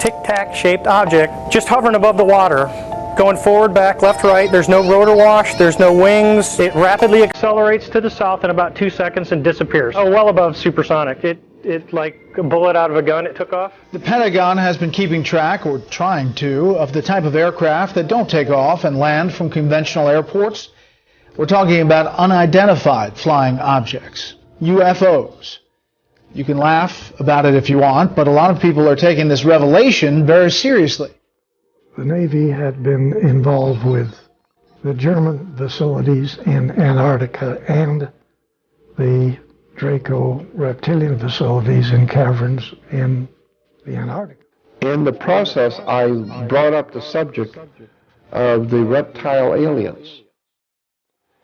tic-tac shaped object just hovering above the water, going forward, back, left, right. There's no rotor wash, there's no wings. It rapidly accelerates to the south in about 2 seconds and disappears. Oh, well above supersonic. It like a bullet out of a gun, it took off. The Pentagon has been keeping track, or trying to, of the type of aircraft that don't take off and land from conventional airports. We're talking about unidentified flying objects, UFOs. You can laugh about it if you want, but a lot of people are taking this revelation very seriously. The Navy had been involved with the German facilities in Antarctica and the Draco reptilian facilities in caverns in the Antarctica. In the process, I brought up the subject of the reptile aliens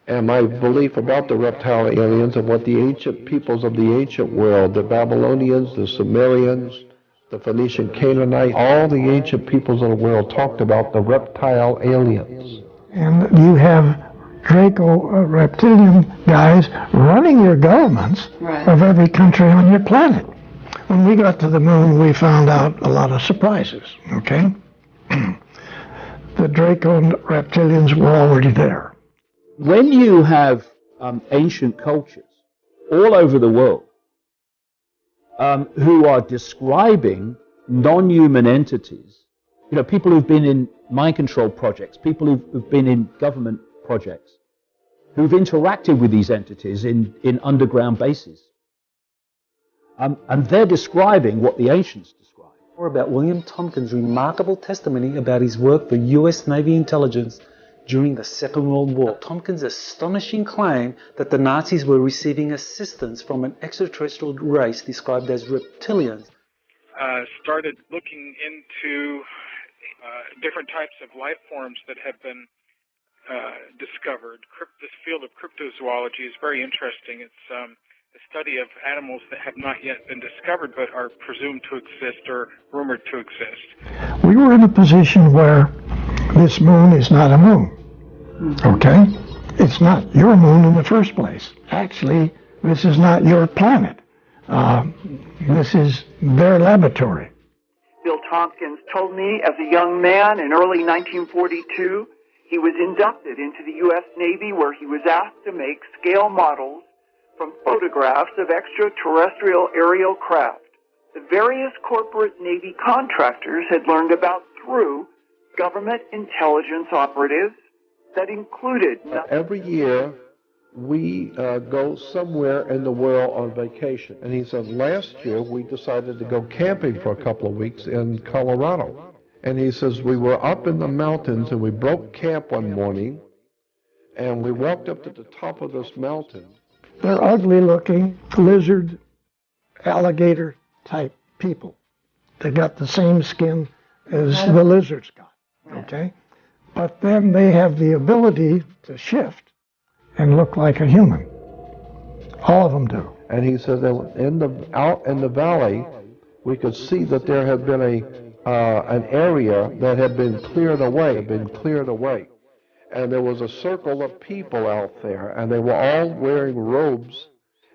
and my belief about the reptile aliens and what the ancient peoples of the ancient world, the Babylonians, the Sumerians, the Phoenician Canaanites, all the ancient peoples of the world talked about the reptile aliens. And you have Draco reptilian guys running your governments of every country on your planet. When we got to the moon, we found out a lot of surprises, okay? The Draco reptilians were already there. When you have ancient cultures all over the world who are describing non-human entities, you know, people who've been in mind control projects, people who've been in government projects, who've interacted with these entities in underground bases. And they're describing what the ancients described. More about William Tompkins' remarkable testimony about his work for U.S. Navy intelligence during the Second World War. Tompkins' astonishing claim that the Nazis were receiving assistance from an extraterrestrial race described as reptilians. Started looking into different types of life forms that have been discovered. This field of cryptozoology is very interesting. It's a study of animals that have not yet been discovered but are presumed to exist or rumored to exist. We were in a position where this moon is not a moon, okay? It's not your moon in the first place. Actually, this is not your planet. This is their laboratory. Bill Tompkins told me as a young man in early 1942, he was inducted into the U.S. Navy where he was asked to make scale models from photographs of extraterrestrial aerial craft the various corporate Navy contractors had learned about through government intelligence operatives that included... Every year, we go somewhere in the world on vacation. And he said, last year, we decided to go camping for a couple of weeks in Colorado. And he says, we were up in the mountains, and we broke camp one morning, and we walked up to the top of this mountain. They're ugly-looking, lizard, alligator-type people. They got the same skin as the lizards got, okay? But then they have the ability to shift and look like a human. All of them do. And he said that out in the valley, we could see that there had been an area that had been cleared away, And there was a circle of people out there, and they were all wearing robes,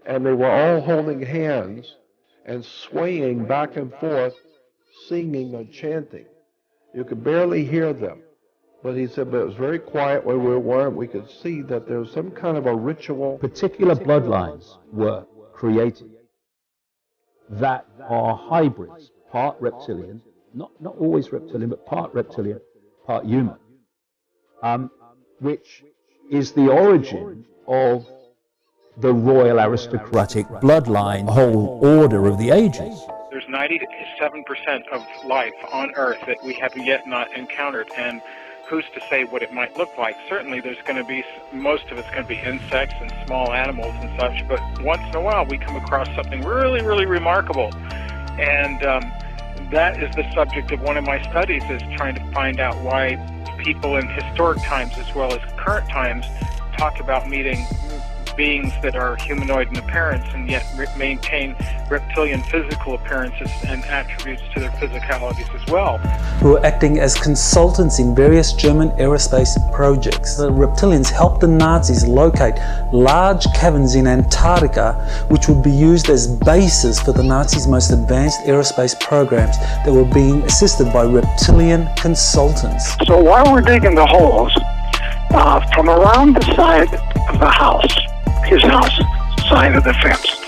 and they were all holding hands and swaying back and forth, singing and chanting. You could barely hear them. But he said, but it was very quiet where we were, and we could see that there was some kind of a ritual. Particular bloodlines were created that are hybrids, part reptilian, not always reptilian, but part reptilian, part human, which is the origin of the royal aristocratic bloodline, whole order of the ages. There's 97% of life on Earth that we have yet not encountered, and who's to say what it might look like? Certainly there's going to be, most of it's going to be insects and small animals and such, but once in a while we come across something really, really remarkable. And that is the subject of one of my studies, is trying to find out why people in historic times as well as current times talk about meeting beings that are humanoid in appearance and yet maintain reptilian physical appearances and attributes to their physicalities as well. Who are acting as consultants in various German aerospace projects. The Reptilians helped the Nazis locate large caverns in Antarctica, which would be used as bases for the Nazis' most advanced aerospace programs that were being assisted by reptilian consultants. So while we're digging the holes, from around the side of the house, his house, side of the fence,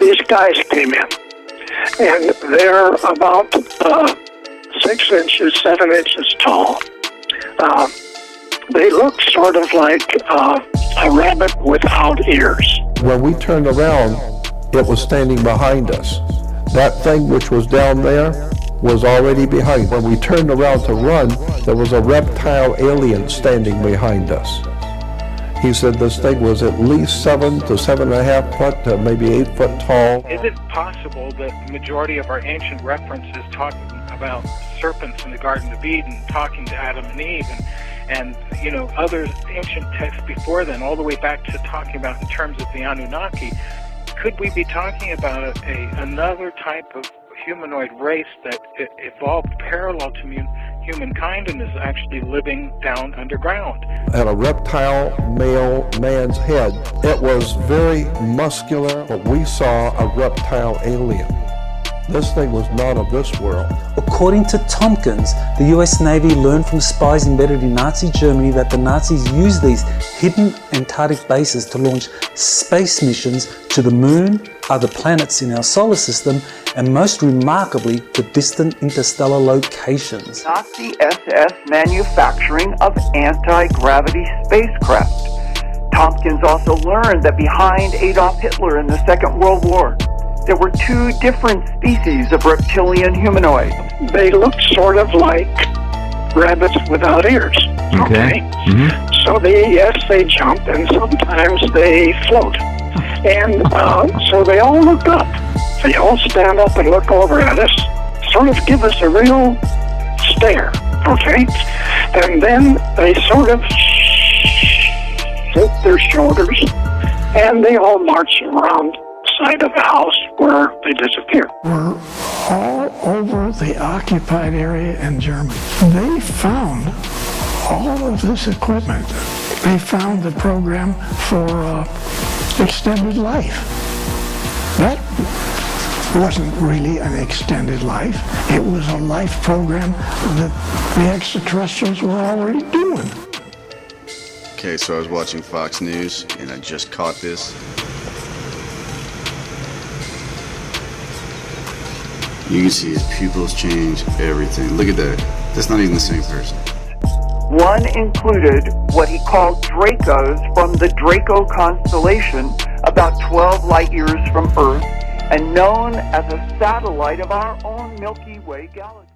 these guys came in, and they're about 6 inches, 7 inches tall. They look sort of like a rabbit without ears. When we turned around, it was standing behind us. That thing which was down there was already behind. When we turned around to run, there was a reptile alien standing behind us. He said this thing was at least 7 to 7.5 foot, to maybe 8 foot tall. Is it possible that the majority of our ancient references talking about serpents in the Garden of Eden, talking to Adam and Eve, and you know, other ancient texts before then, all the way back to talking about in terms of the Anunnaki, could we be talking about another type of humanoid race that evolved parallel to humankind and is actually living down underground? At a reptile male man's head, it was very muscular, but we saw a reptile alien. This thing was not of this world. According to Tompkins, the US Navy learned from spies embedded in Nazi Germany that the Nazis used these hidden Antarctic bases to launch space missions to the moon, other planets in our solar system, and most remarkably, to distant interstellar locations. Nazi SS manufacturing of anti-gravity spacecraft. Tompkins also learned that behind Adolf Hitler in the Second World War, there were 2 different species of reptilian humanoids. They look sort of like rabbits without ears. Okay. Mm-hmm. So they jump and sometimes they float. And so they all look up. They all stand up and look over at us, sort of give us a real stare, okay? And then they sort of flip their shoulders, and they all march around the side of the house where they disappear. We're all over the occupied area in Germany. They found all of this equipment. They found the program for extended life. That wasn't really an extended life. It was a life program that the extraterrestrials were already doing. Okay, so I was watching Fox News and I just caught this. You can see his pupils change, everything. Look at that. That's not even the same person. One included what he called Dracos from the Draco constellation, about 12 light years from Earth, and known as a satellite of our own Milky Way galaxy.